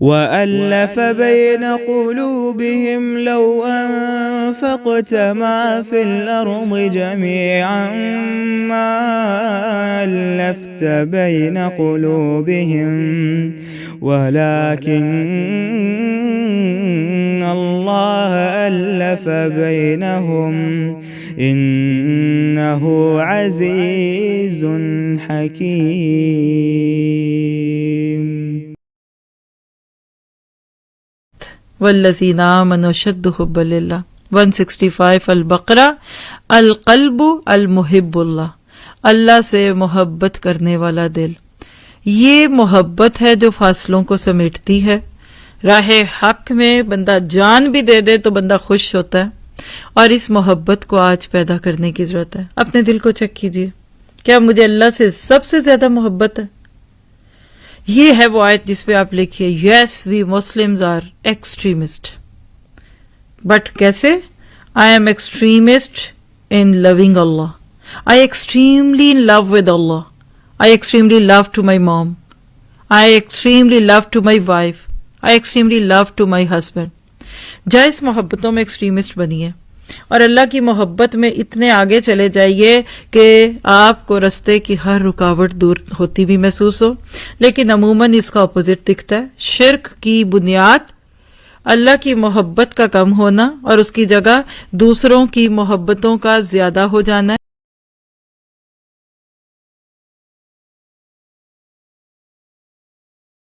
وألف بين قلوبهم لو أنفقت ما في الأرض جميعا ما ألفت بين قلوبهم ولكن الله ألف بينهم إنه عزيز حكيم. वल्लज़ीना आमनु अशद्दु हुब्बन लिल्लाह। 165 अल-बकरा। अल-क़ल्बु अल-मुहिब्बुल्लाह, अल्लाह से मोहब्बत करने वाला दिल। ये मोहब्बत है जो फासलों को समेटती है। राह हक में बंदा जान भी दे दे तो बंदा खुश होता है, और इस मोहब्बत को आज पैदा करने की जरूरत है। अपने दिल को चेक कीजिए, क्या मुझे अल्लाह से सबसे ज्यादा मोहब्बत है? ये है वो आयत जिसपे आप लिखिए, yes we Muslims are extremist, but कैसे? I am extremist in loving Allah, I extremely in love with Allah, I extremely love to my mom, I extremely love to my wife, I extremely love to my husband. जायज मोहब्बतों में extremist बनिए और अल्लाह की मोहब्बत में इतने आगे चले जाइए कि आपको रास्ते की हर रुकावट दूर होती भी महसूस हो। लेकिन अमूमन इसका अपोजिट दिखता है। शिर्क की बुनियाद अल्लाह की मोहब्बत का कम होना और उसकी जगह दूसरों की मोहब्बतों का ज्यादा हो जाना है।